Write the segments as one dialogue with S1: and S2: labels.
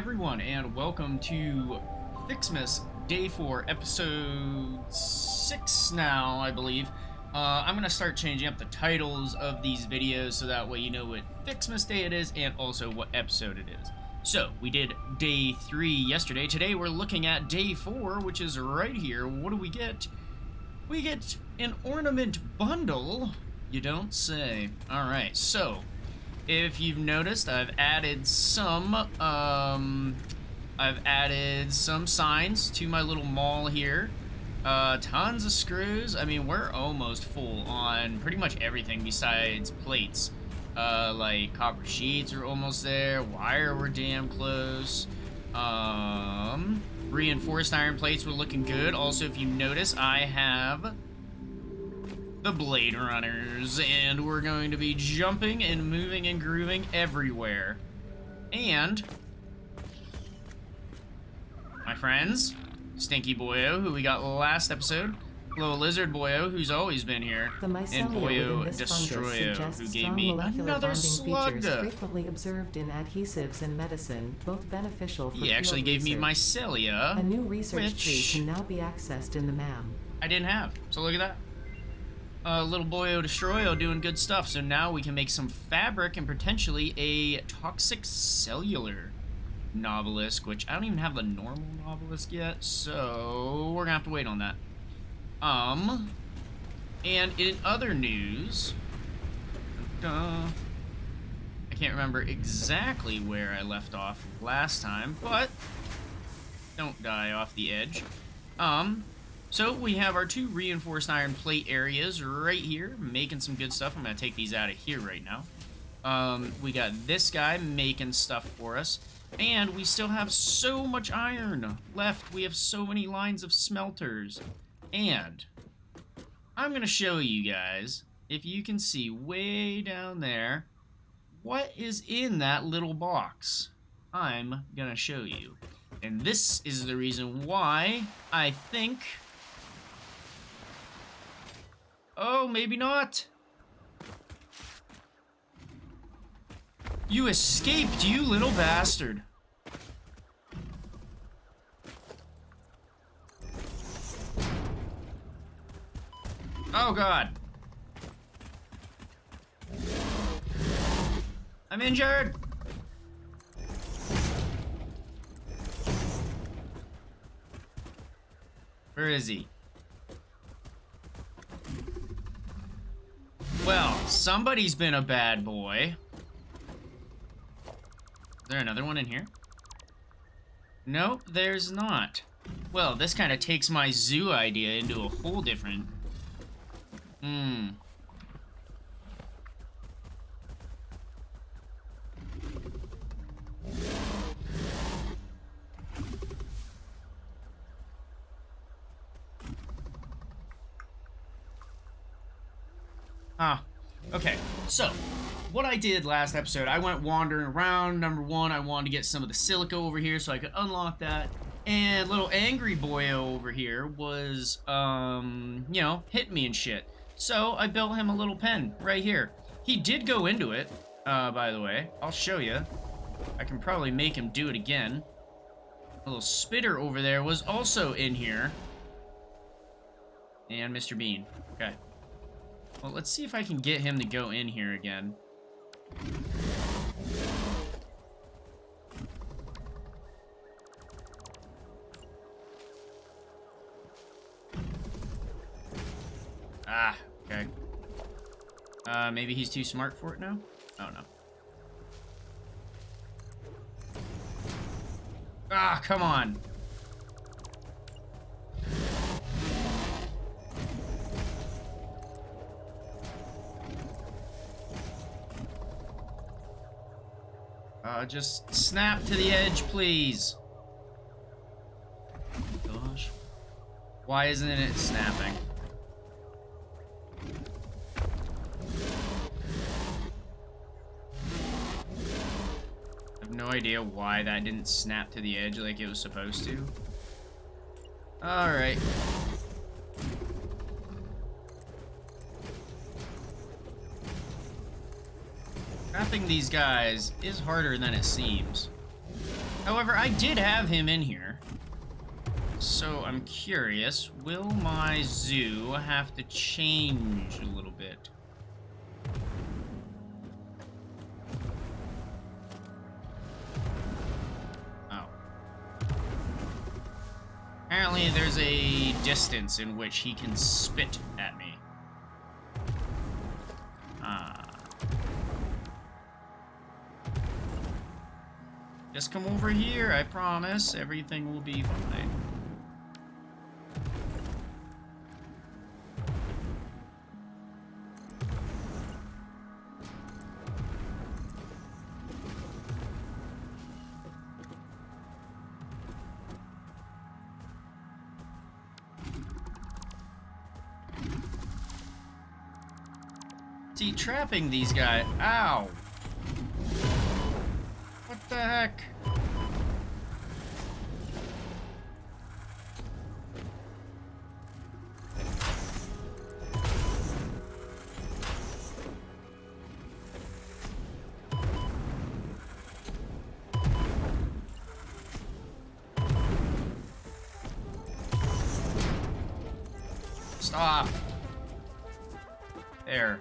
S1: everyone, and welcome to FICSMAS Day 4, Episode 6 now, I believe. I'm going to start changing up the titles of these videos so that way you know what FICSMAS Day it is and also what episode it is. So, we did Day 3 yesterday. Today we're looking at Day 4, which is right here. What do we get? We get an ornament bundle. You don't say. Alright, so if you've noticed, I've added some signs to my little mall here. Tons of screws. I mean, we're almost full on pretty much everything besides plates. Like copper sheets are almost there. Wire, we're damn close. Reinforced iron plates were looking good. Also, if you notice, I have the Blade Runners, and we're going to be jumping and moving and grooving everywhere. And my friends, Stinky Boyo, who we got last episode, Glow Lizard Boyo, who's always been here, and Boyo Destroyo, who gave me another slug.
S2: Frequently observed in adhesives and medicine, both beneficial for
S1: He actually gave me mycelia,
S2: a new research tree can now be accessed in the MAM.
S1: I didn't have, so look at that. Little Boyo Destroyo doing good stuff, so now we can make some fabric and potentially a toxic cellular Novelisk, which I don't even have the normal Novelisk yet, so we're gonna have to wait on that. And in other news, I can't remember exactly where I left off last time, but don't die off the edge. So we have our two reinforced iron plate areas right here, making some good stuff. I'm gonna take these out of here right now. We got this guy making stuff for us, and we still have so much iron left. We have so many lines of smelters, and I'm gonna show you guys, if you can see way down there, what is in that little box. I'm gonna show you, and this is the reason why I think. Oh, maybe not. You escaped, you little bastard. Oh, God. I'm injured. Where is he? Well, somebody's been a bad boy. Is there another one in here? Nope, there's not. Well, this kind of takes my zoo idea into a whole different... Okay, so, what I did last episode, I went wandering around. Number one, I wanted to get some of the silica over here so I could unlock that. And little angry boyo over here was, you know, hitting me and shit. So, I built him a little pen right here. He did go into it, by the way. I'll show you. I can probably make him do it again. A little spitter over there was also in here. And Mr. Bean. Okay. Well, let's see if I can get him to go in here again. Ah, okay. Maybe he's too smart for it now? Oh, no. Ah, come on. Just snap to the edge, please. Gosh. Why isn't it snapping? I have no idea why that didn't snap to the edge like it was supposed to. Alright. Crafting these guys is harder than it seems. However, I did have him in here. So I'm curious, will my zoo have to change a little bit? Oh. Apparently there's a distance in which he can spit at me. Just come over here, I promise. Everything will be fine. See, trapping these guys. Ow! What the heck? Stop. There.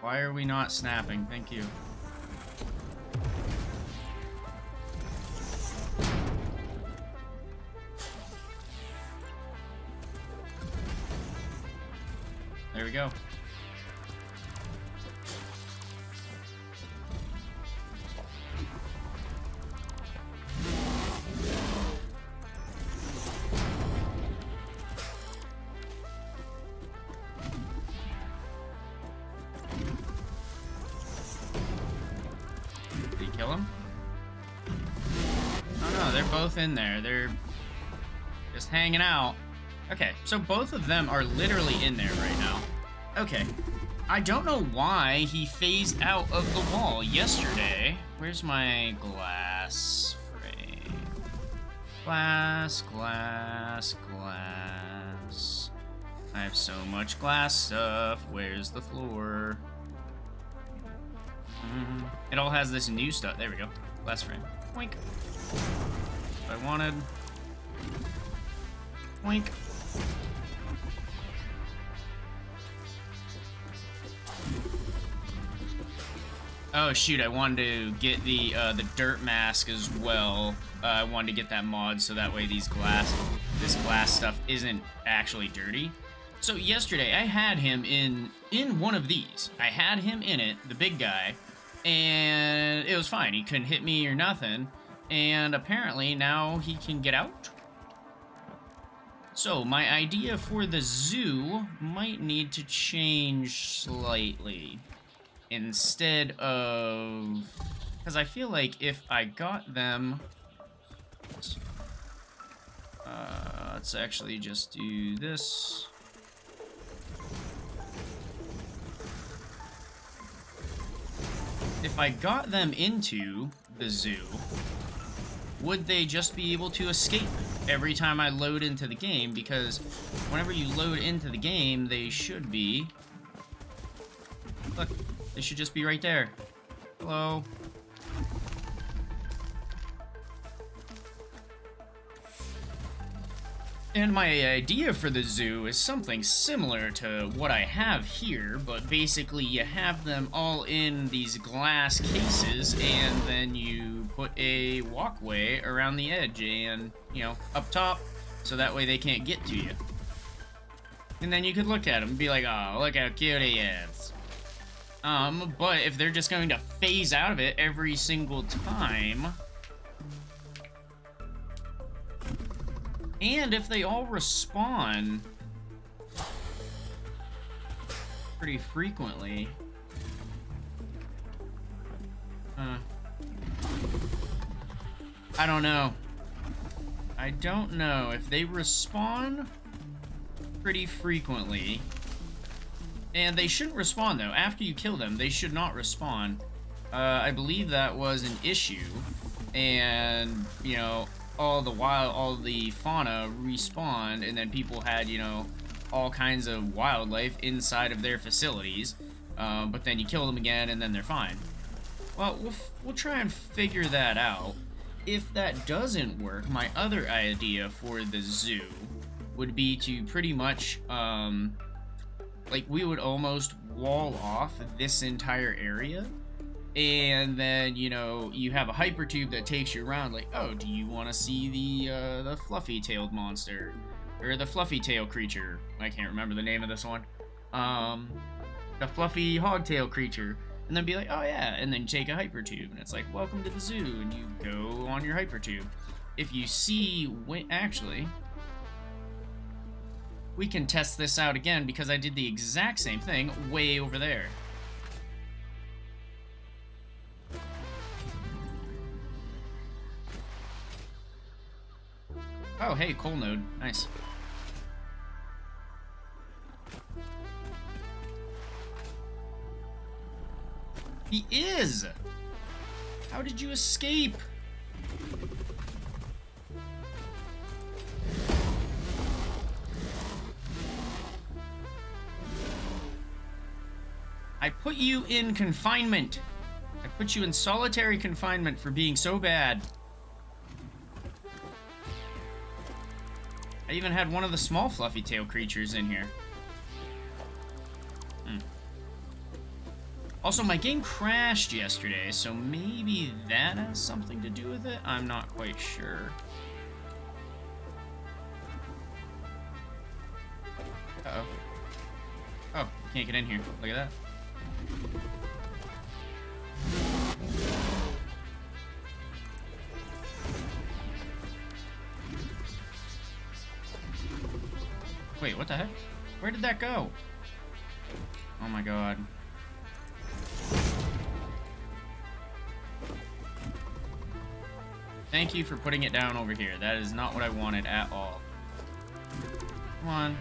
S1: Why are we not snapping? Thank you. There we go. Did he kill him? Oh no, they're both in there. They're just hanging out. Okay, so both of them are literally in there right now. Okay. I don't know why he phased out of the wall yesterday. Where's my glass frame? Glass, glass, glass. I have so much glass stuff. Where's the floor? It all has this new stuff. There we go. Glass frame. Oink. What I wanted. Oink. Oh shoot, I wanted to get the dirt mask as well. I wanted to get that mod so that way this glass stuff isn't actually dirty. So yesterday I had him in one of these. I had him in it, the big guy, and it was fine. He couldn't hit me or nothing. And apparently now he can get out. So my idea for the zoo might need to change slightly. Instead of... Because I feel like if I got them... let's actually just do this. If I got them into the zoo, would they just be able to escape every time I load into the game? Because whenever you load into the game, they should be... Look. They should just be right there. Hello. And my idea for the zoo is something similar to what I have here, but basically you have them all in these glass cases, and then you put a walkway around the edge and, you know, up top, so that way they can't get to you. And then you could look at them and be like, oh, look how cute he is. But if they're just going to phase out of it every single time, and if they all respawn pretty frequently, I don't know. I don't know. If they respawn pretty frequently, and they shouldn't respawn, though. After you kill them, they should not respawn. I believe that was an issue, and, you know, all the fauna respawned, and then people had, you know, all kinds of wildlife inside of their facilities, but then you kill them again, and then they're fine. Well, we'll try and figure that out. If that doesn't work, my other idea for the zoo would be to pretty much, like, we would almost wall off this entire area, and then, you know, you have a hypertube that takes you around, like, oh, do you want to see the fluffy-tailed monster? Or the fluffy-tail creature. I can't remember the name of this one. The fluffy hogtail creature. And then be like, oh yeah, and then take a hypertube, and it's like, welcome to the zoo, and you go on your hypertube. If you see, actually, we can test this out again, because I did the exact same thing way over there. Oh, hey, coal node. Nice. He is! How did you escape? I put you in confinement. I put you in solitary confinement for being so bad. I even had one of the small fluffy tail creatures in here. Also, my game crashed yesterday, so maybe that has something to do with it? I'm not quite sure. Uh-oh. Oh, can't get in here. Look at that. Wait, what the heck? Where did that go? Oh my god. Thank you for putting it down over here. That is not what I wanted at all. Come on.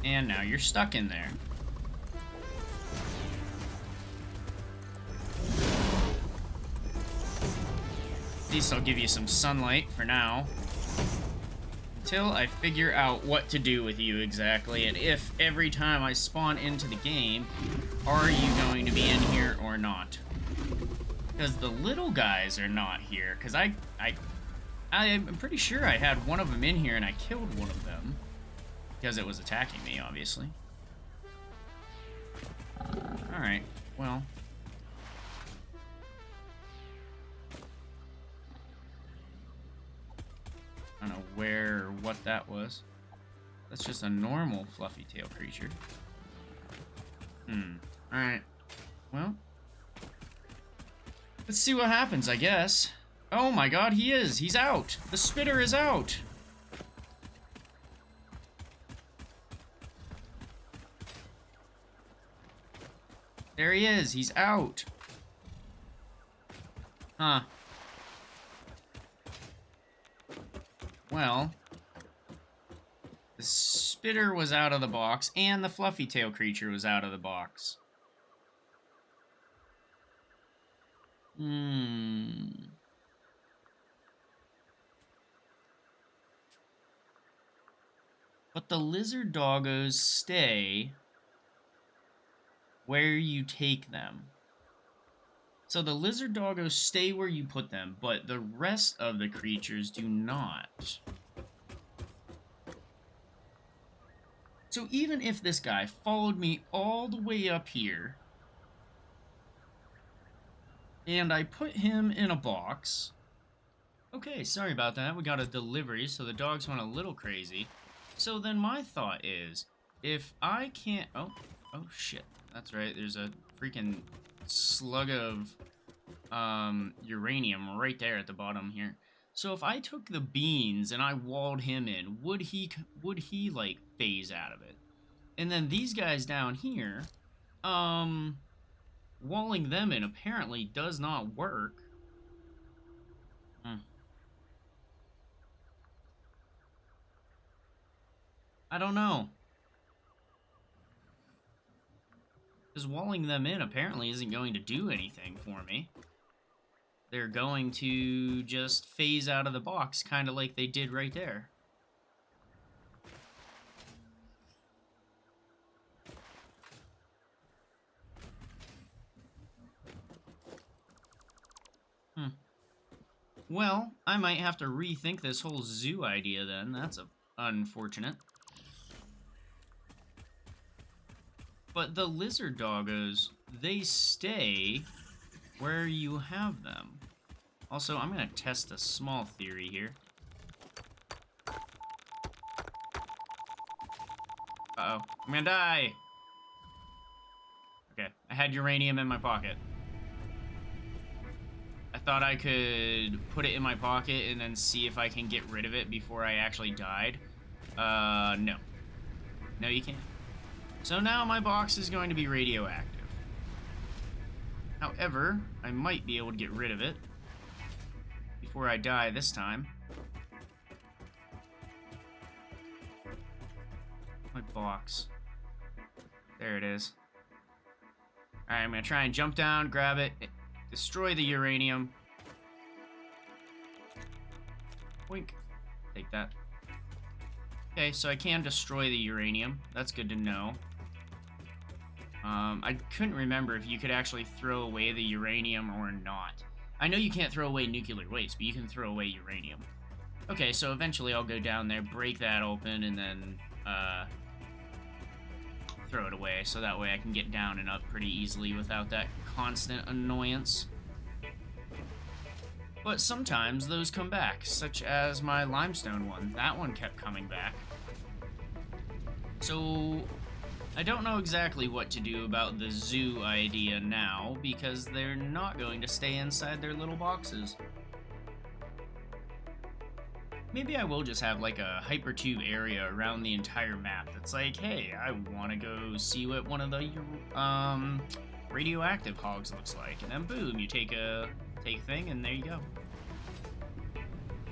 S1: And now you're stuck in there. At least I'll give you some sunlight for now. Until I figure out what to do with you exactly, and if every time I spawn into the game, are you going to be in here or not? Because the little guys are not here, because I'm pretty sure I had one of them in here and I killed one of them. Because it was attacking me, obviously. Alright, well. I don't know where or what that was. That's just a normal fluffy tail creature. Alright. Well. Let's see what happens, I guess. Oh my god, he is! He's out! The spitter is out! There he is. He's out. Huh. Well, the spitter was out of the box, and the fluffy tail creature was out of the box. But the lizard doggos stay where you take them. So the lizard doggos stay where you put them, but the rest of the creatures do not. So even if this guy followed me all the way up here, and I put him in a box... Okay, sorry about that. We got a delivery, so the dogs went a little crazy. So then my thought is, if I can't... Oh, Oh, shit. That's right. There's a freaking slug of uranium right there at the bottom here. So if I took the beans and I walled him in, would he like phase out of it? And then these guys down here, walling them in apparently does not work. Hmm. I don't know. Because walling them in apparently isn't going to do anything for me. They're going to just phase out of the box, kind of like they did right there. Hmm. Well, I might have to rethink this whole zoo idea then. That's unfortunate. But the lizard doggos, they stay where you have them. Also, I'm going to test a small theory here. Uh-oh. I'm going to die! Okay, I had uranium in my pocket. I thought I could put it in my pocket and then see if I can get rid of it before I actually died. No. No, you can't. So now my box is going to be radioactive. However, I might be able to get rid of it before I die this time. My box. There it is. Alright, I'm going to try and jump down, grab it, destroy the uranium. Boink. Take that. Okay, so I can destroy the uranium. That's good to know. I couldn't remember if you could actually throw away the uranium or not. I know you can't throw away nuclear waste, but you can throw away uranium. Okay, so eventually I'll go down there, break that open, and then throw it away, so that way I can get down and up pretty easily without that constant annoyance. But sometimes those come back, such as my limestone one. That one kept coming back. So I don't know exactly what to do about the zoo idea now, because they're not going to stay inside their little boxes. Maybe I will just have like a hypertube area around the entire map that's like, hey, I want to go see what one of the radioactive hogs looks like, and then boom, you take a thing, and there you go.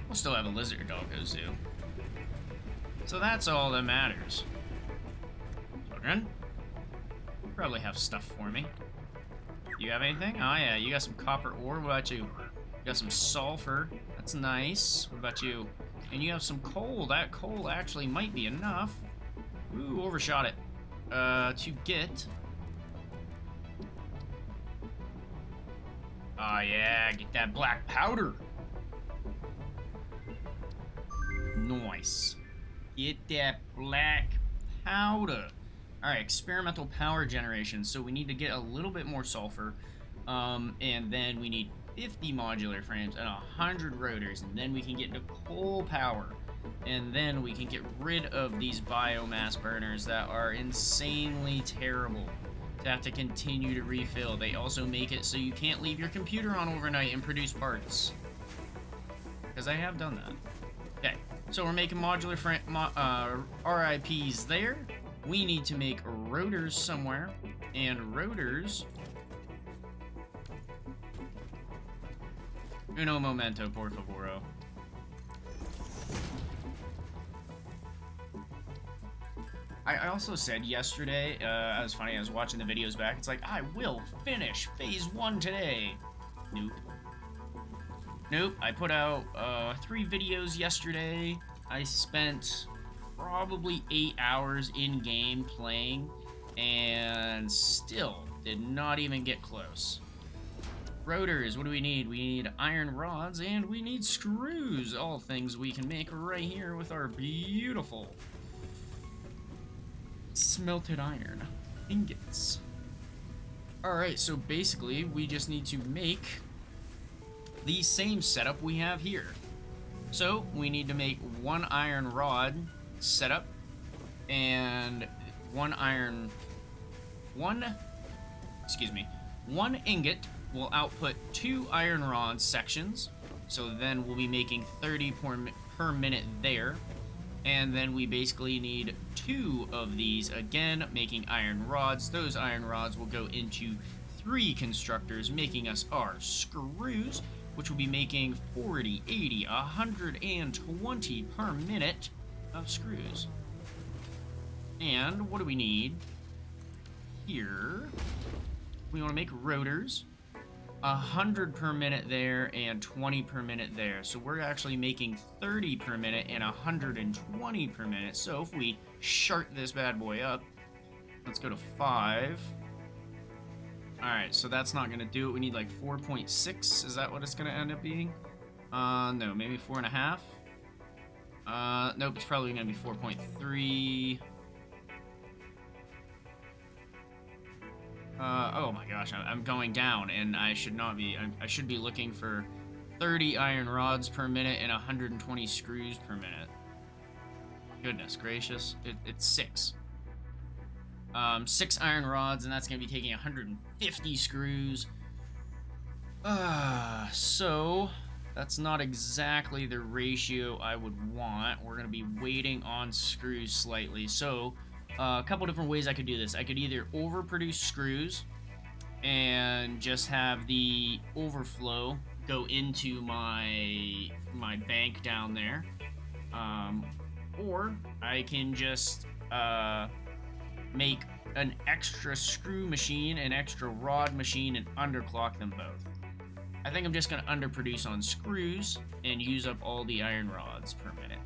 S1: We'll still have a lizard doggo zoo. So that's all that matters. Children, you probably have stuff for me. You have anything? Oh yeah, you got some copper ore. What about you? You got some sulfur. That's nice. What about you? And you have some coal. That coal actually might be enough. Ooh, overshot it. To get... Oh yeah, get that black powder. Nice. Get that black powder. Alright, experimental power generation. So we need to get a little bit more sulfur. And then we need 50 modular frames and 100 rotors. And then we can get into coal power. And then we can get rid of these biomass burners that are insanely terrible to have to continue to refill. They also make it so you can't leave your computer on overnight and produce parts. Because I have done that. Okay, so we're making modular RIPs there. We need to make rotors somewhere. And rotors... Uno momento, por favoro. I also said yesterday, it was funny, I was watching the videos back, it's like, I will finish Phase 1 today. Nope. Nope, I put out 3 videos yesterday. I spent probably 8 hours in-game playing, and still did not even get close. Rotors, what do we need? We need iron rods, and we need screws. All things we can make right here with our beautiful smelted iron ingots. Alright, so basically we just need to make the same setup we have here. So we need to make 1 iron rod setup and 1 iron one ingot will output 2 iron rod sections. So then we'll be making 30 per minute there. And then we basically need 2 of these, again, making iron rods. Those iron rods will go into 3 constructors, making us our screws, which will be making 40, 80, 120 per minute of screws. And what do we need here? We want to make rotors. 100 per minute there and 20 per minute there. So we're actually making 30 per minute and 120 per minute. So if we shart this bad boy up, let's go to 5. Alright, so that's not going to do it. We need like 4.6. Is that what it's going to end up being? No, maybe 4.5. Nope, it's probably going to be 4.3. Oh my gosh, I'm going down, and I should not be. I should be looking for 30 iron rods per minute and 120 screws per minute. Goodness gracious, it's 6. 6 iron rods, and that's going to be taking 150 screws. So that's not exactly the ratio I would want. We're going to be waiting on screws slightly. So a couple different ways I could do this. I could either overproduce screws and just have the overflow go into my bank down there, or I can just make an extra screw machine, an extra rod machine, and underclock them both. I think I'm just going to underproduce on screws and use up all the iron rods per minute.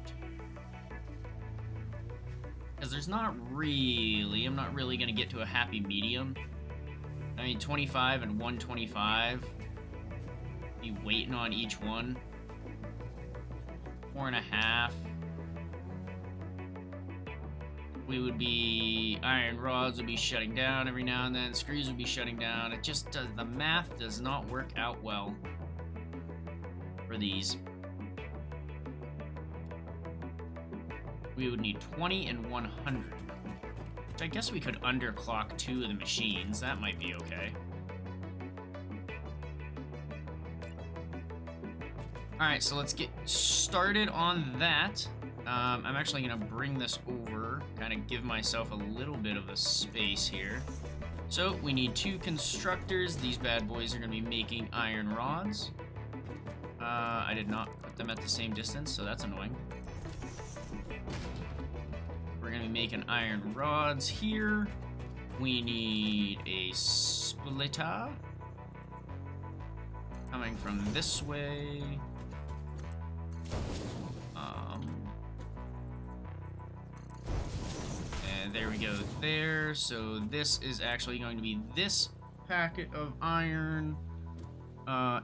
S1: Because I'm not really going to get to a happy medium. I mean, 25 and 125. Be waiting on each one. 4.5. Iron rods would be shutting down every now and then. Screws would be shutting down. It just does, the math does not work out well for these. We would need 20 and 100. Which I guess we could underclock 2 of the machines. That might be okay. Alright, so let's get started on that. I'm actually going to bring this over, kind of give myself a little bit of a space here. So we need 2 constructors. These bad boys are going to be making iron rods. I did not put them at the same distance, so that's annoying. We're going to be making iron rods here. We need a splitter coming from this way. And there we go there. So this is actually going to be this packet of iron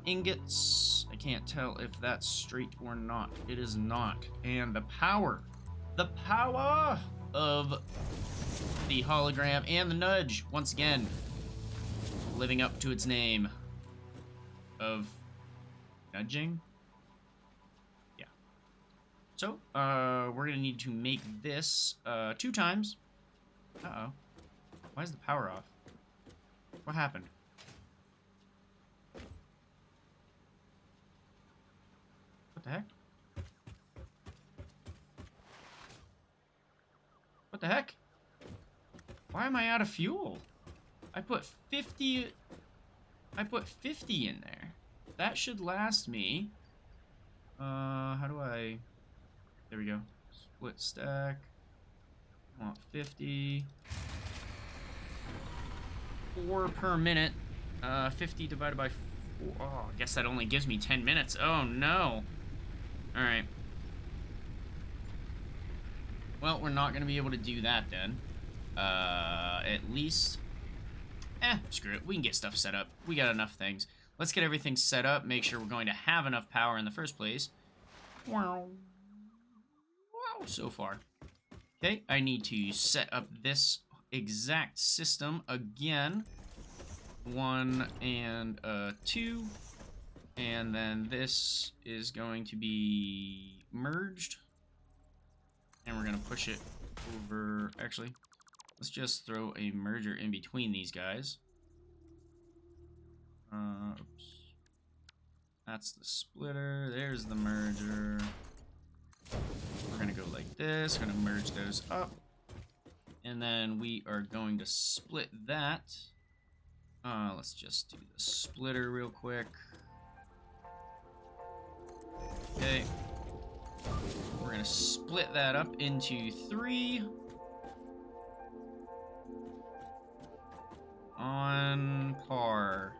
S1: ingots. I can't tell if that's straight or not. It is not. And the power of the hologram and the nudge, once again, living up to its name of nudging. Yeah. So, we're gonna need to make this 2 times. Uh-oh. Why is the power off? What happened? What the heck? What the heck? Why am I out of fuel? I put 50 in there. That should last me. How do I... There we go. Split stack. I want 50. 4 per minute. 50 divided by 4. Oh, I guess that only gives me 10 minutes. Oh, no. Alright. Well, we're not going to be able to do that then. At least... screw it. We can get stuff set up. We got enough things. Let's get everything set up, make sure we're going to have enough power in the first place. Wow. Wow, so far. Okay, I need to set up this exact system again. 1 and 2. And then this is going to be merged. And we're going to push it over... Actually, Let's just throw a merger in between these guys. Oops. That's the splitter. There's the merger. We're going to go like this. Going to merge those up. And then we are going to split that. Let's just do the splitter real quick. Okay. We're going to split that up into 3. On par.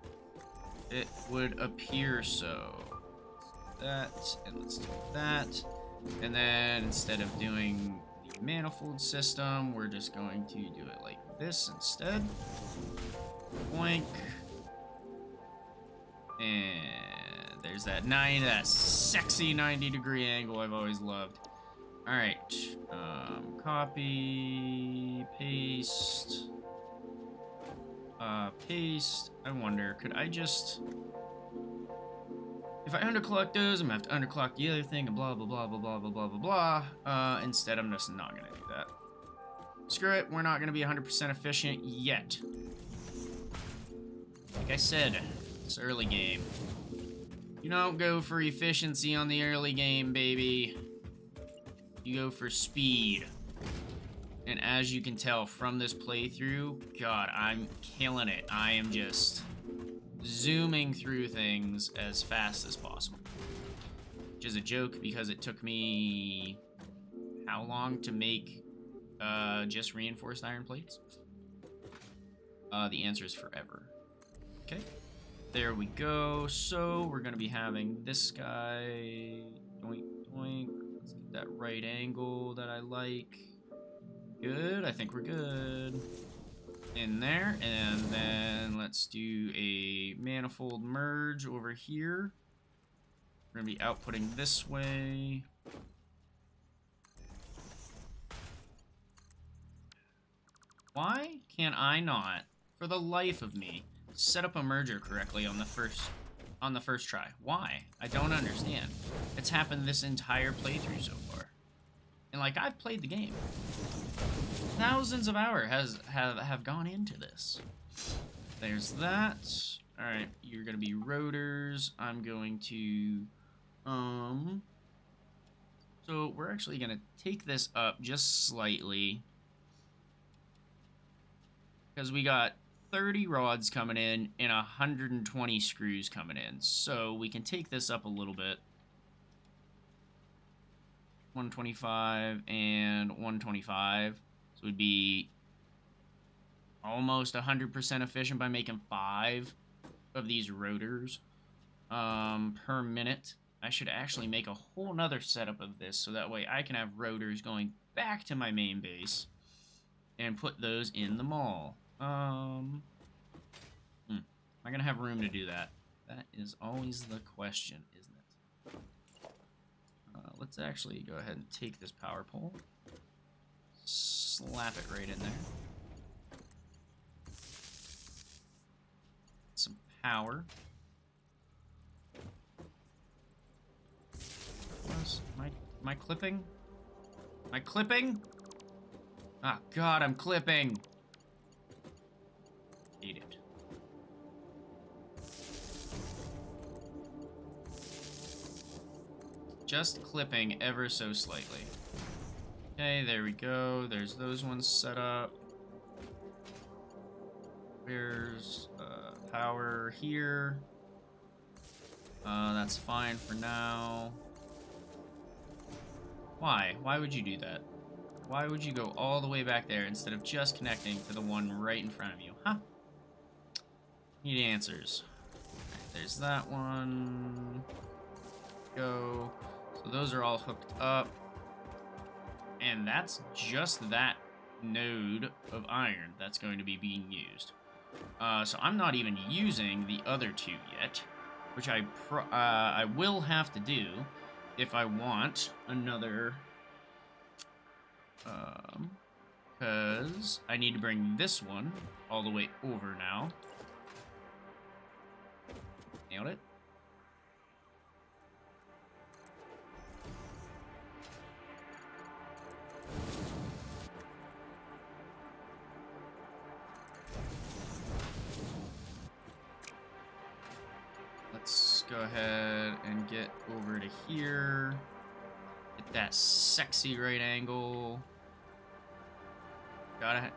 S1: It would appear so. That, and let's do that. And then instead of doing the manifold system, we're just going to do it like this instead. Boink. And there's that sexy 90-degree angle I've always loved. Alright. Copy, paste. Paste. I wonder, could I just... If I underclock those, I'm gonna have to underclock the other thing and blah, blah, blah, blah, blah, blah, blah, blah, blah. Instead, I'm just not gonna do that. Screw it, we're not gonna be 100% efficient yet. Like I said, it's early game. You don't go for efficiency on the early game, baby. You go for speed. And as you can tell from this playthrough, God, I'm killing it. I am just zooming through things as fast as possible. Which is a joke because it took me how long to make just reinforced iron plates? The answer is forever. Okay, there we go. So we're gonna be having this guy, doink, doink. Let's get that right angle that I like. Good, I think we're good. In there, and then let's do a manifold merge over here. We're gonna be outputting this way. Why can I not, for the life of me, set up a merger correctly on the first try? Why? I don't understand. It's happened this entire playthrough so far. And like, I've played the game. Thousands of hours have gone into this. There's that. Alright, you're gonna be rotors. I'm going to so we're actually gonna take this up just slightly. Because we got 30 rods coming in and 120 screws coming in. So we can take this up a little bit. 125 and 125. So we'd be almost 100% efficient by making 5 of these rotors per minute. I should actually make a whole nother setup of this so that way I can have rotors going back to my main base and put those in the mall. Am I gonna have room to do that? That is always the question, isn't it? Let's actually go ahead and take this power pole, slap it right in there. Some power. Am I clipping? Am I clipping? Ah, God, I'm clipping. Eat it. Just clipping ever so slightly. Okay, there we go. There's those ones set up. There's power here. That's fine for now. Why? Why would you do that? Why would you go all the way back there instead of just connecting to the one right in front of you? Huh? Need answers. Right, there's that one. Go. So those are all hooked up. And that's just that node of iron that's going to be being used. So I'm not even using the other two yet, which I will have to do if I want another, because I need to bring this one all the way over now. Nailed it. go ahead and get over to here. Get that sexy right angle. Gotta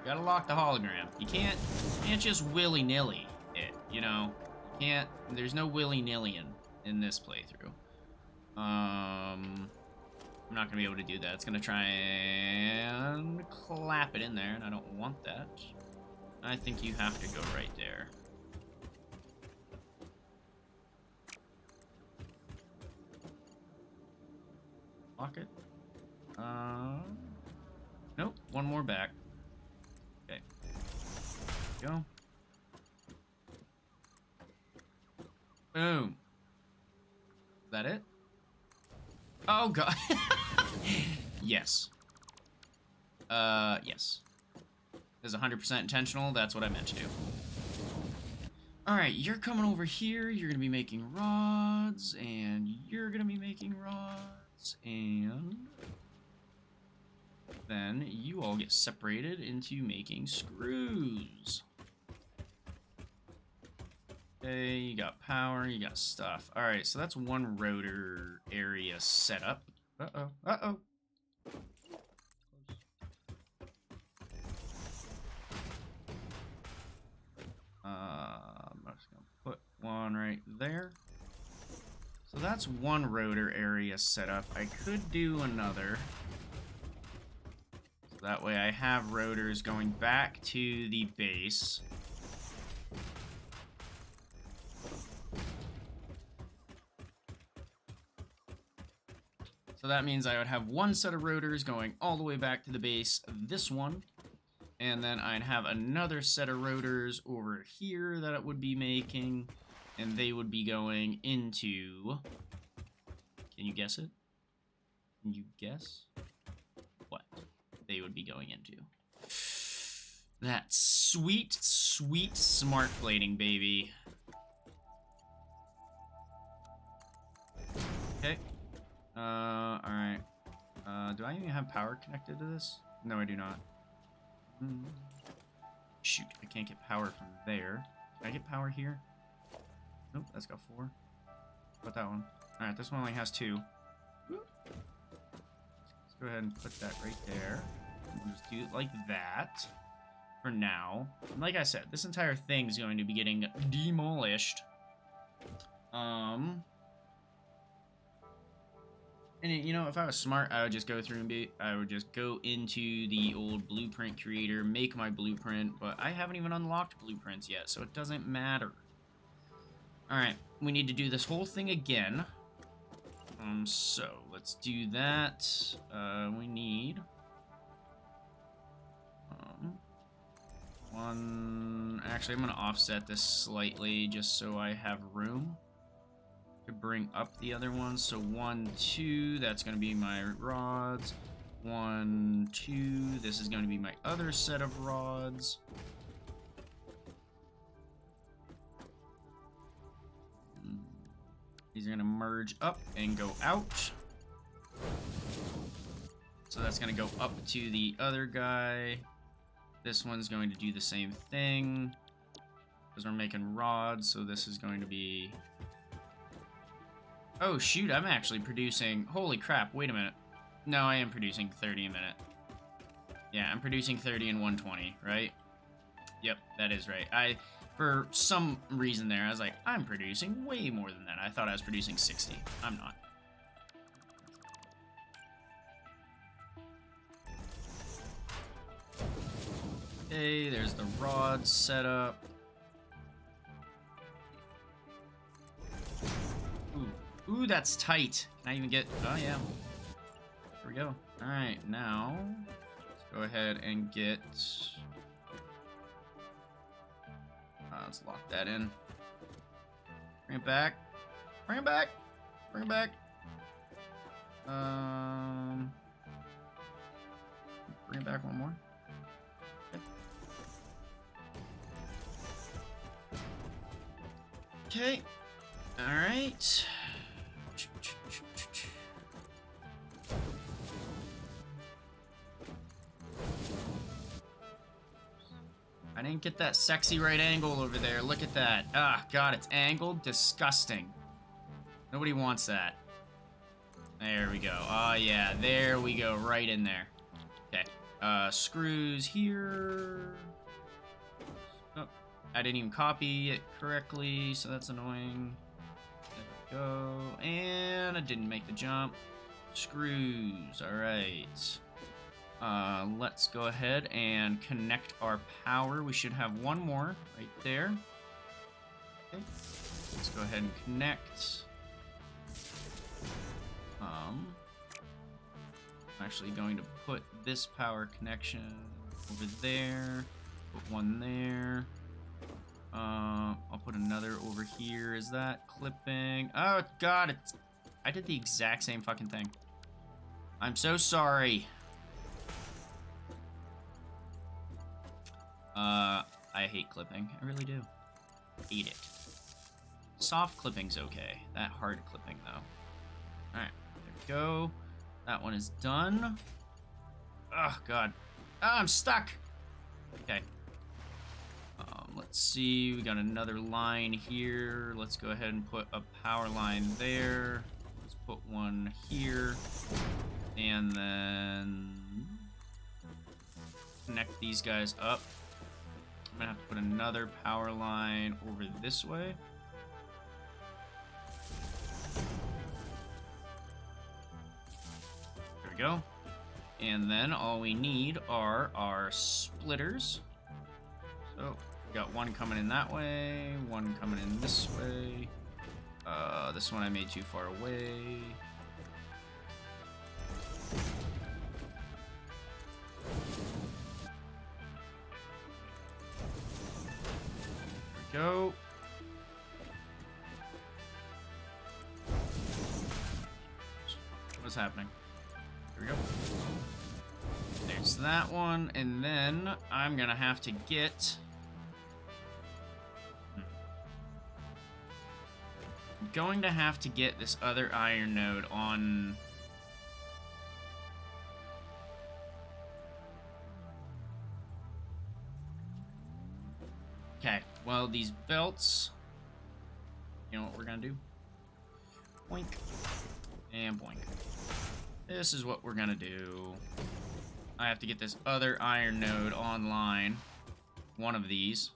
S1: lock the hologram. You can't just willy-nilly it, you know? You can't, there's no willy-nillying in this playthrough. I'm not gonna be able to do that. It's gonna try and clap it in there, and I don't want that. I think you have to go right there. Lock it. Nope, one more back. Okay. Go. Boom. Is that it? Oh god. Yes. Yes. This is 100% intentional. That's what I meant to do. Alright, you're coming over here. You're gonna be making rods, and you're gonna be making rods, and then you all get separated into making screws. Okay, you got power, you got stuff. Alright, so that's one rotor area set up. Uh-oh, uh-oh. I'm just gonna put one right there. So that's one rotor area set up. I could do another. So that way I have rotors going back to the base. So that means I would have one set of rotors going all the way back to the base of this one. And then I'd have another set of rotors over here that it would be making. And they would be going into... Can you guess it? Can you guess what they would be going into? That sweet, sweet smart plating, baby. Okay. Alright. Do I even have power connected to this? No, I do not. Shoot, I can't get power from there. Can I get power here? Nope, that's got 4. What about that one? Alright, this one only has 2. Let's go ahead and put that right there. We'll just do it like that for now. And like I said, this entire thing is going to be getting demolished. And you know, if I was smart, I would just go through and I would just go into the old blueprint creator, make my blueprint, but I haven't even unlocked blueprints yet, so it doesn't matter. Alright, we need to do this whole thing again. So let's do that. We need one. Actually, I'm gonna offset this slightly just so I have room to bring up the other ones. So 1, 2, that's going to be my rods. 1, 2, this is going to be my other set of rods. These are going to merge up and go out. So that's going to go up to the other guy. This one's going to do the same thing because we're making rods, so this is going to be... Oh, shoot, I'm actually producing... Holy crap, wait a minute. No, I am producing 30 a minute. Yeah, I'm producing 30 and 120, right? Yep, that is right. For some reason there, I was like, I'm producing way more than that. I thought I was producing 60. I'm not. Okay, there's the rod setup. Ooh, that's tight. Can I even get... Oh, yeah. There we go. Alright, now... Let's go ahead and get... let's lock that in. Bring it back. Bring it back. Bring it back. Bring it back one more. Okay. Alright. I didn't Look at that sexy right angle over there. Look at that. Ah, God, it's angled. Disgusting. Nobody wants that. There we go. Oh, yeah. There we go. Right in there. Okay. Screws here. Oh, I didn't even copy it correctly, so that's annoying. There we go. And I didn't make the jump. Screws. All right. Let's go ahead and connect our power. We should have one more right there. Okay. Let's go ahead and connect. I'm actually going to put this power connection over there. Put one there. I'll put another over here. Is that clipping? Oh, God, I did the exact same fucking thing. I'm so sorry. I hate clipping. I really do. Hate it. Soft clipping's okay. That hard clipping, though. Alright, there we go. That one is done. Oh, God. Ah, I'm stuck! Okay. Let's see. We got another line here. Let's go ahead and put a power line there. Let's put one here. And then connect these guys up. I'm gonna have to put another power line over this way. There we go. And then all we need are our splitters. So we got one coming in that way, one coming in this way. This one I made too far away. Go. What's happening? Here we go. There's that one, and then I'm gonna have to get... I'm going to have to get this other iron node on... Okay, well, these belts, you know what we're gonna do? Boink, and boink. This is what we're gonna do. I have to get this other iron node online, one of these,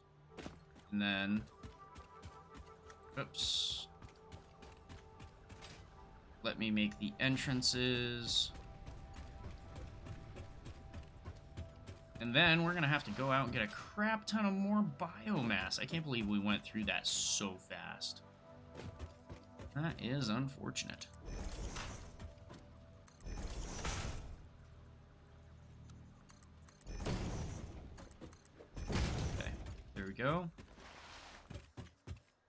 S1: and then, oops. Let me make the entrances. And then we're gonna have to go out and get a crap ton of more biomass. I can't believe we went through that so fast. That is unfortunate. Okay, there we go.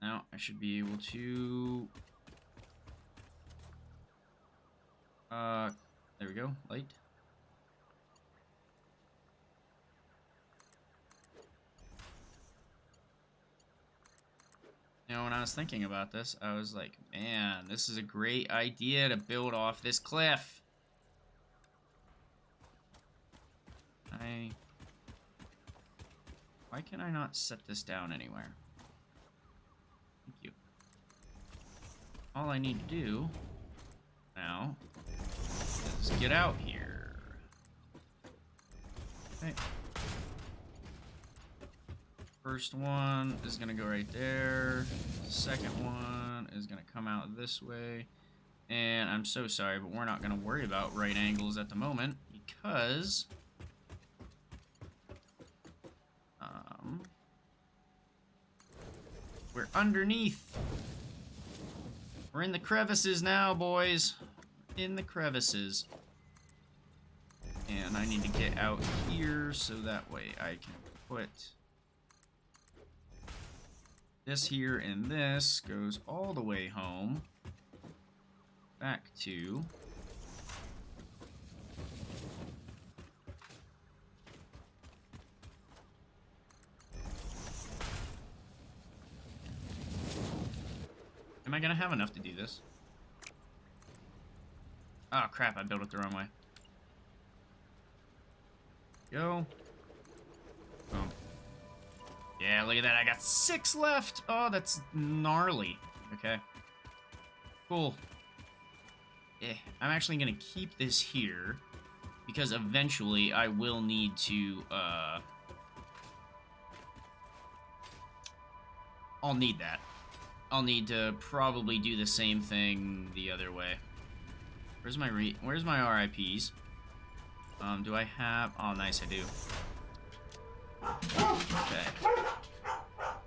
S1: Now I should be able to... there we go, light. You know, when I was thinking about this, I was like, man, this is a great idea to build off this cliff. Why can I not set this down anywhere? Thank you. All I need to do now is get out here. Okay. First one is gonna go right there. Second one is gonna come out this way. And I'm so sorry, but we're not gonna worry about right angles at the moment because we're underneath. We're in the crevices now, boys. In the crevices. And I need to get out here so that way I can put this here, and this goes all the way home. Back to... Am I gonna have enough to do this? Oh crap, I built it the wrong way. Go. Boom. Yeah, look at that. I got 6 left. Oh, that's gnarly. Okay. Cool. I'm actually going to keep this here because eventually I will need to, I'll need that. I'll need to probably do the same thing the other way. Where's my RIPs? Do I have... Oh, nice, I do. Okay.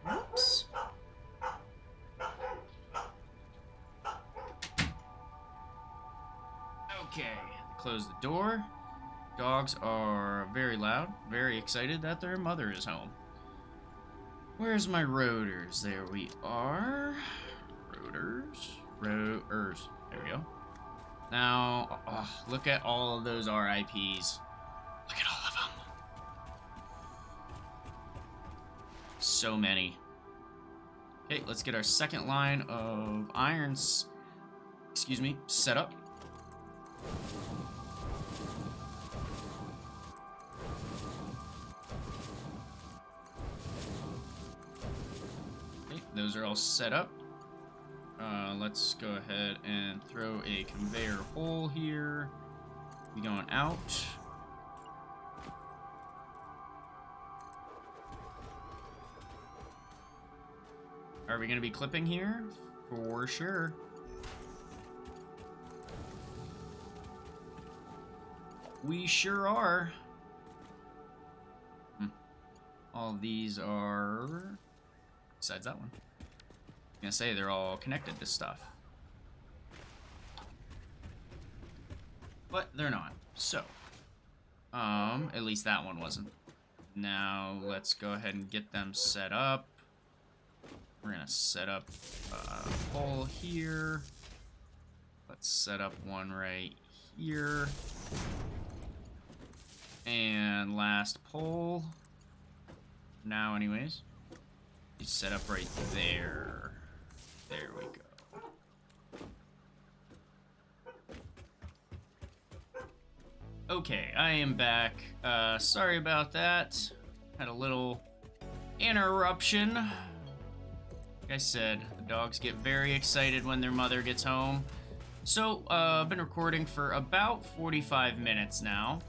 S1: Whoops. Okay, close the door. Dogs are very loud, very excited that their mother is home. Where's my rotors? There we are. Rotors. There we go. Now, oh, look at all of those RIPs. Look at all of them. So many. Okay, let's get our second line of irons, set up. Okay, those are all set up. Let's go ahead and throw a conveyor hole here. We going out. Are we going to be clipping here? For sure. We sure are. All these are... Besides that one. I'm gonna say they're all connected to stuff. But they're not. So. At least that one wasn't. Now, let's go ahead and get them set up. We're gonna set up a pole here. Let's set up one right here. And last pole. Now, anyways. You set up right there. There we go. Okay, I am back. Sorry about that. Had a little interruption. Like I said, the dogs get very excited when their mother gets home. So, I've been recording for about 45 minutes now.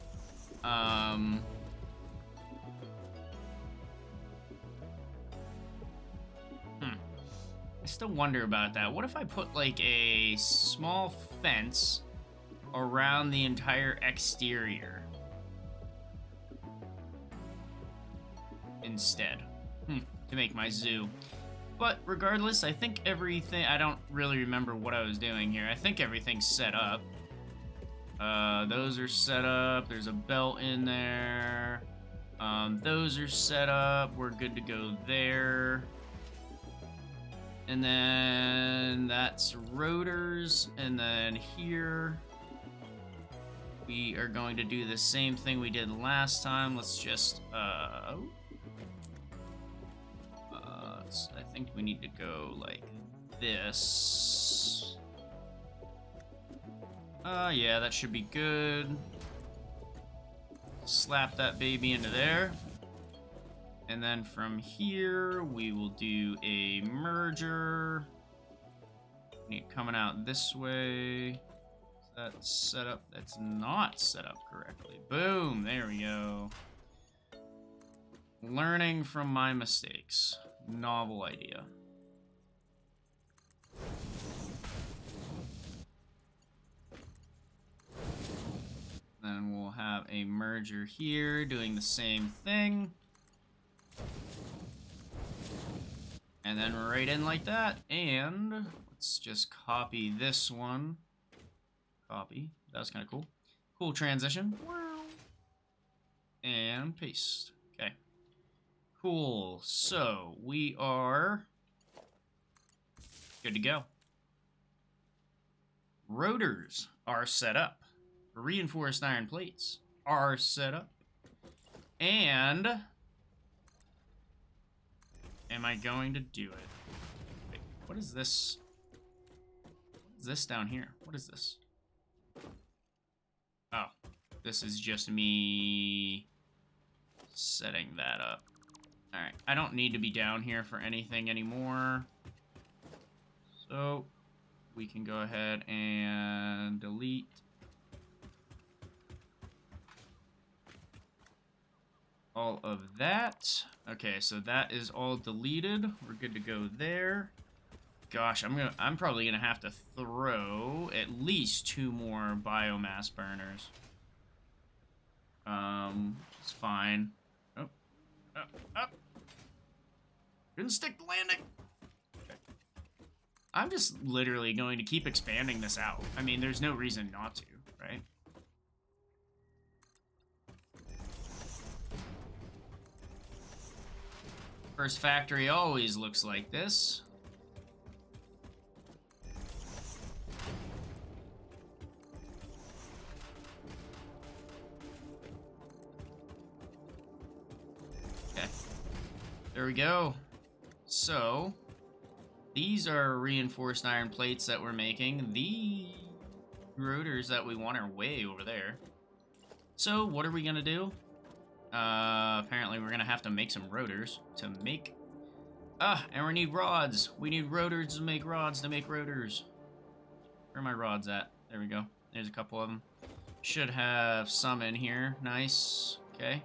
S1: I still wonder about that. What if I put, like, a small fence around the entire exterior instead? To make my zoo. But regardless, I think everything... I don't really remember what I was doing here. I think everything's set up. Those are set up. There's a belt in there. Those are set up. We're good to go there. And then that's rotors. And then here we are going to do the same thing we did last time. Let's just, I think we need to go like this. Yeah, that should be good. Slap that baby into there. And then from here, we will do a merger. Need coming out this way. That's set up. That's not set up correctly. Boom, there we go. Learning from my mistakes. Novel idea. Then we'll have a merger here doing the same thing. And then right in like that. And let's just copy this one. Copy. That was kind of cool. Cool transition. And paste. Okay. Cool. So we are good to go. Rotors are set up. Reinforced iron plates are set up. And am I going to do it? Wait, what is this? What is this down here? What is this? Oh, this is just me setting that up. Alright, I don't need to be down here for anything anymore. So, we can go ahead and delete. All of that. Okay, so that is all deleted. We're good to go there. Gosh, I'm probably gonna have to throw at least 2 more biomass burners. It's fine. Oh, oh. Didn't stick the landing. Okay. I'm just literally going to keep expanding this out. I mean, there's no reason not to, right? First factory always looks like this. Okay. There we go. So, these are reinforced iron plates that we're making. The rotors that we want are way over there. So, what are we gonna do? Apparently we're gonna have to make some rotors to make... and we need rods. We need rotors to make rods to make rotors. Where are my rods at? There we go. There's a couple of them. Should have some in here. Nice. Okay.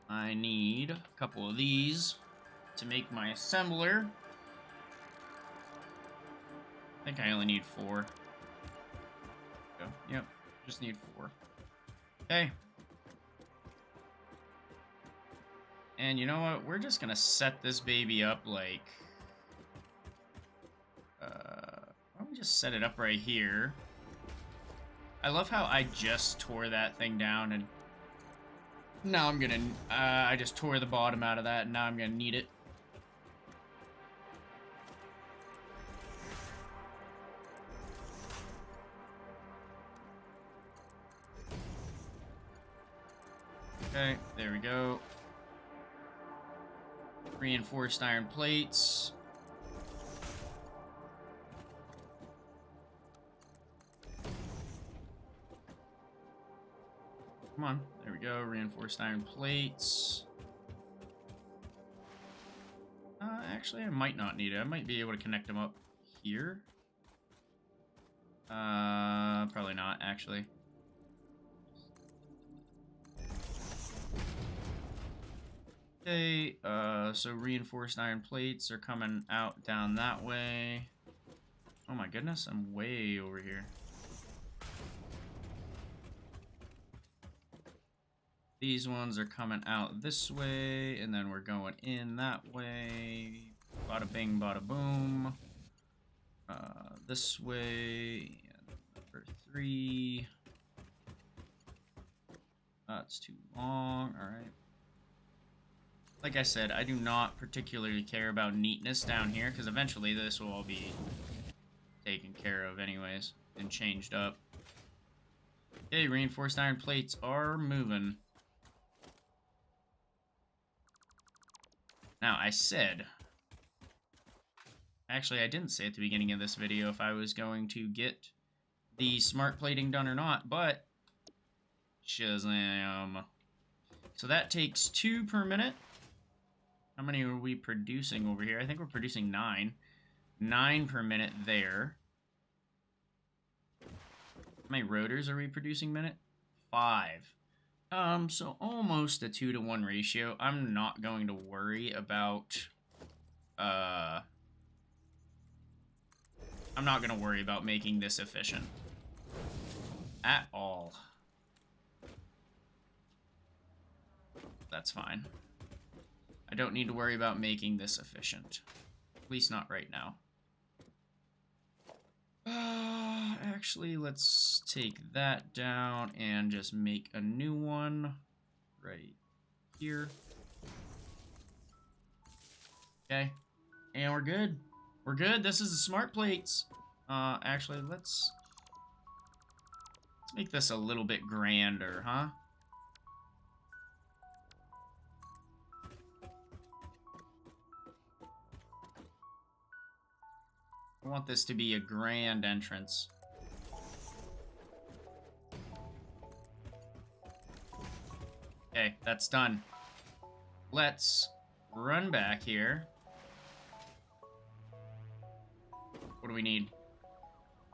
S1: I need a couple of these to make my assembler. I think I only need 4. Go. Yep, just need 4. Okay. And you know what? We're just gonna set this baby up like... why don't we just set it up right here? I love how I just tore that thing down and... Now I'm gonna... I just tore the bottom out of that and now I'm gonna need it. Okay, there we go. Reinforced iron plates. Come on, there we go. Reinforced iron plates. Actually, I might not need it. I might be able to connect them up here. Probably not, actually. Okay, so reinforced iron plates are coming out down that way. Oh my goodness, I'm way over here. These ones are coming out this way, and then we're going in that way. Bada bing, bada boom. This way, and number 3. That's too long, alright. Like I said, I do not particularly care about neatness down here, because eventually this will all be taken care of anyways, and changed up. Okay, reinforced iron plates are moving. Now, I said... Actually, I didn't say at the beginning of this video if I was going to get the smart plating done or not, but... Shazam. So that takes 2 per minute. How many are we producing over here? I think we're producing 9. 9 per minute there. How many rotors are we producing minute? 5. So almost a 2-to-1 ratio. I'm not going to worry about, I'm not going to worry about making this efficient. At all. That's fine. I don't need to worry about making this efficient. At least not right now. Actually, let's take that down and just make a new one right here. Okay. And we're good. We're good. This is the smart plates. Actually, let's make this a little bit grander, huh? I want this to be a grand entrance. Okay, that's done. Let's run back here. What do we need?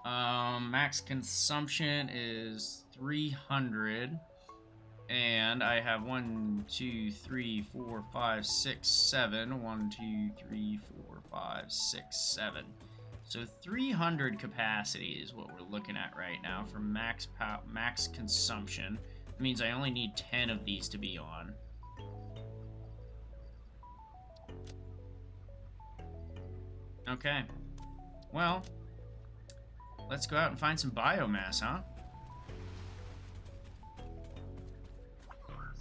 S1: Max consumption is 300. And I have 1, 2, 3, 4, 5, 6, 7. 1, 2, 3, 4, 5, 6, 7. So 300 capacity is what we're looking at right now for max consumption. That means I only need 10 of these to be on. Okay. Well, let's go out and find some biomass, huh?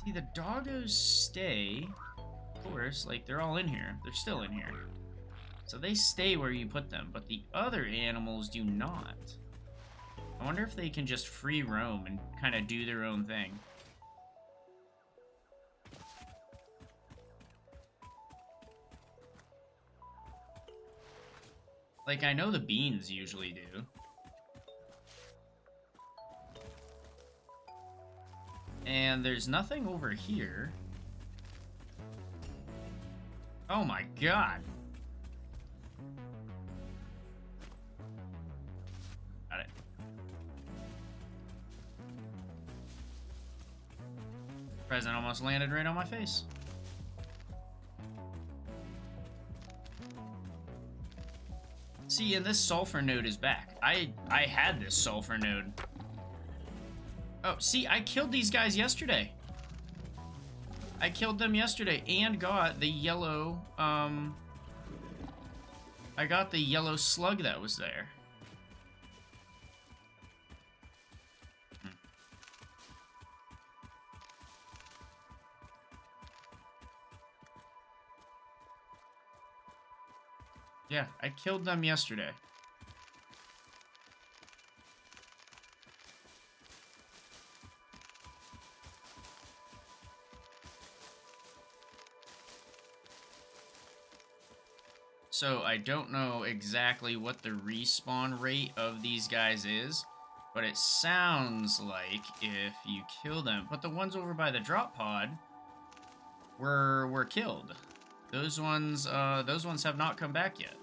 S1: See, the doggos stay, of course, like, they're all in here. They're still in here. So they stay where you put them, but the other animals do not. I wonder if they can just free roam and kind of do their own thing. Like, I know the beans usually do. And there's nothing over here. Oh my god. Got it. Present almost landed right on my face. See, and this sulfur node is back. I had this sulfur node. Oh, see, I killed these guys yesterday. I killed them yesterday and got the yellow, I got the yellow slug that was there. Yeah, I killed them yesterday. So I don't know exactly what the respawn rate of these guys is, but it sounds like if you kill them, but the ones over by the drop pod were killed. Those ones have not come back yet.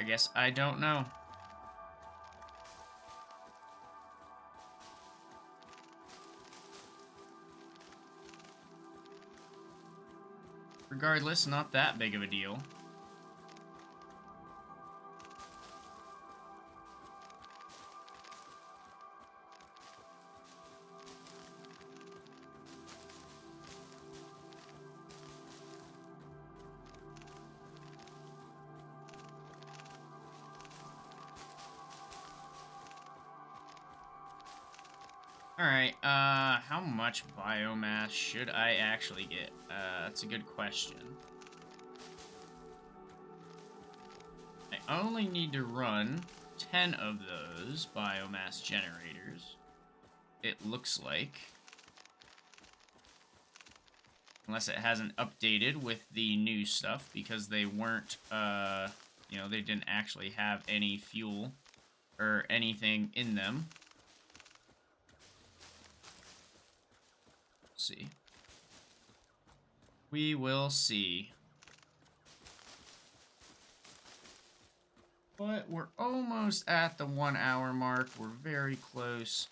S1: I guess I don't know. Regardless, not that big of a deal. Alright, how much biomass should I actually get? That's a good question. I only need to run 10 of those biomass generators, it looks like. Unless it hasn't updated with the new stuff, because they weren't, you know, they didn't actually have any fuel or anything in them. See. We will see. But we're almost at the 1 hour mark. We're very close.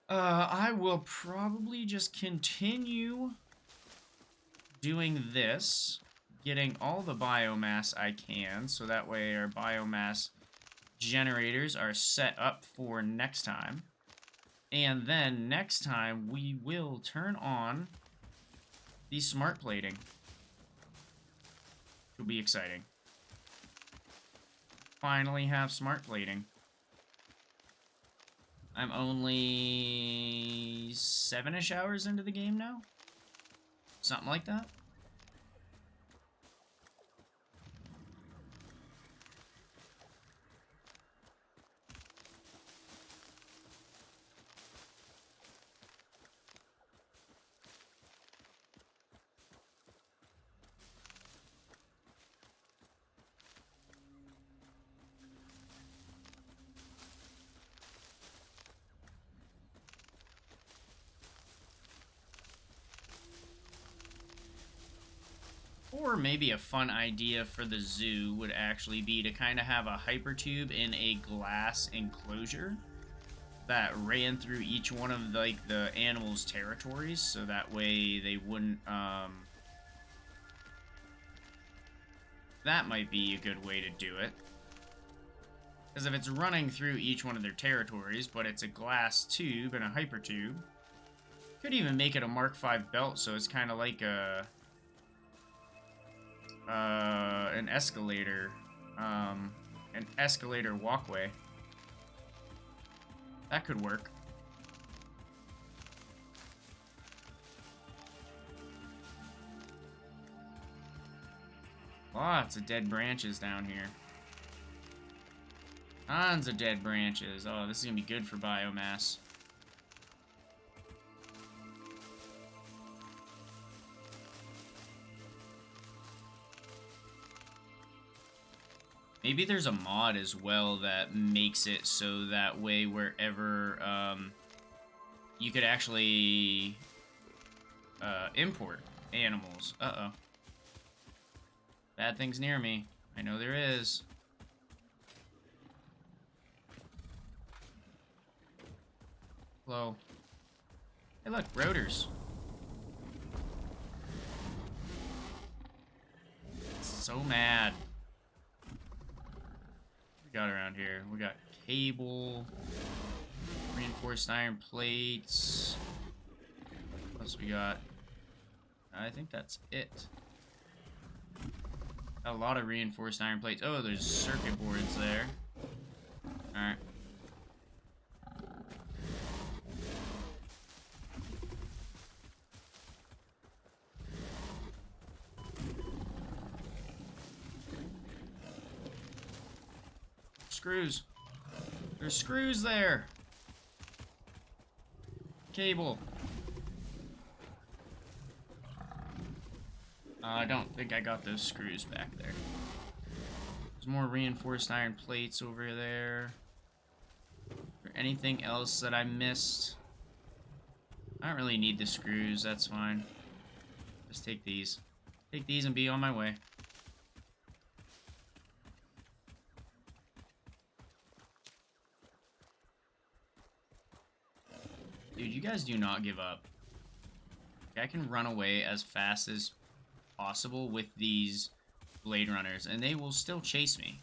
S1: I will probably just continue doing this, getting all the biomass I can, so that way our biomass generators are set up for next time. And then next time we will turn on the smart plating. It'll be exciting. Finally have smart plating. I'm only 7-ish hours into the game now. Something like that. Or maybe a fun idea for the zoo would actually be to kind of have a hypertube in a glass enclosure that ran through each one of like the animals' territories, so that way they wouldn't. That might be a good way to do it. Because if it's running through each one of their territories, but it's a glass tube and a hypertube, could even make it a Mark V belt, so it's kind of like a an escalator walkway. That could work. Lots of dead branches down here. Tons of dead branches. Oh, this is gonna be good for biomass. Maybe there's a mod as well that makes it so that way wherever you could actually import animals. Uh-oh. Bad things near me. I know there is. Hello. Hey look, rotors. So mad. We got around here. We got cable, reinforced iron plates. What else we got? I think that's it. Got a lot of reinforced iron plates. Oh, there's circuit boards there. Alright. Screws. There's screws there. Cable. I don't think I got those screws back there. There's more reinforced iron plates over there. Is there anything else that I missed? I don't really need the screws, that's fine. Just take these. Take these and be on my way. Dude, you guys do not give up. I can run away as fast as possible with these Blade Runners, and they will still chase me.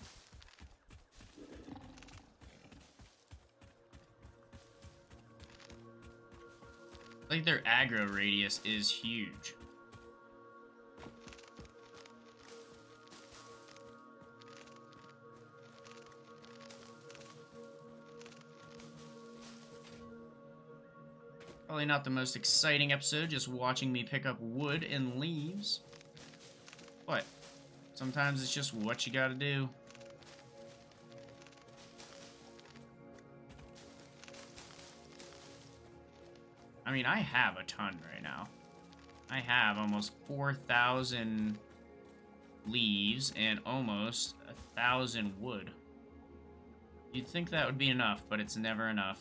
S1: Like, their aggro radius is huge. Probably not the most exciting episode, just watching me pick up wood and leaves. But sometimes it's just what you gotta do. I mean, I have a ton right now. I have almost 4,000 leaves and almost 1,000 wood. You'd think that would be enough, but it's never enough.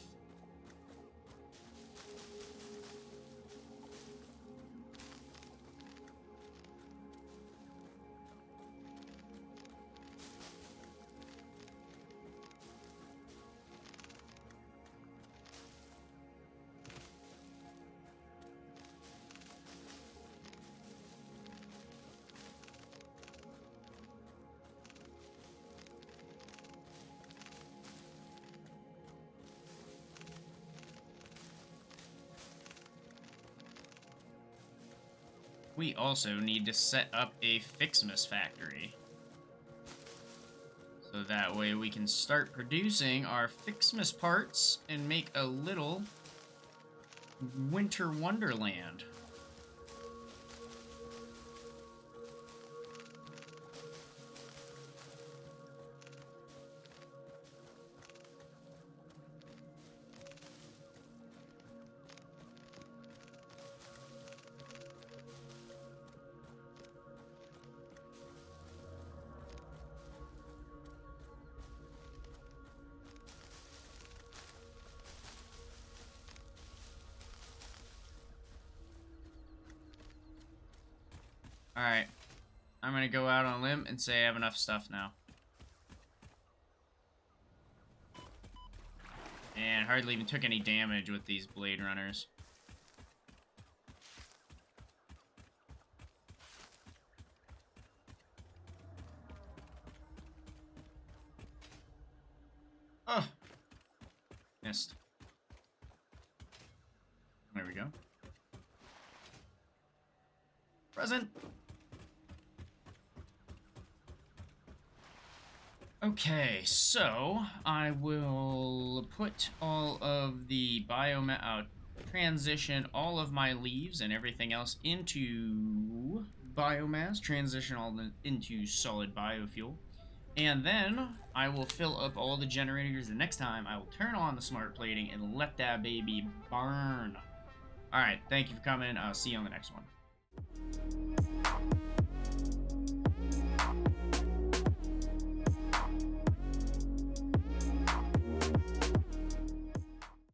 S1: We also need to set up a FICSMAS factory. So that way we can start producing our FICSMAS parts and make a little winter wonderland. Alright. I'm gonna go out on a limb and say I have enough stuff now. And hardly even took any damage with these Blade Runners. Oh! Missed. There we go. Present! Okay, so I will put all of the transition all of my leaves and everything else into biomass, transition all into solid biofuel, and then I will fill up all the generators. The next time I will turn on the smart plating and let that baby burn. Alright, thank you for coming. I'll see you on the next one.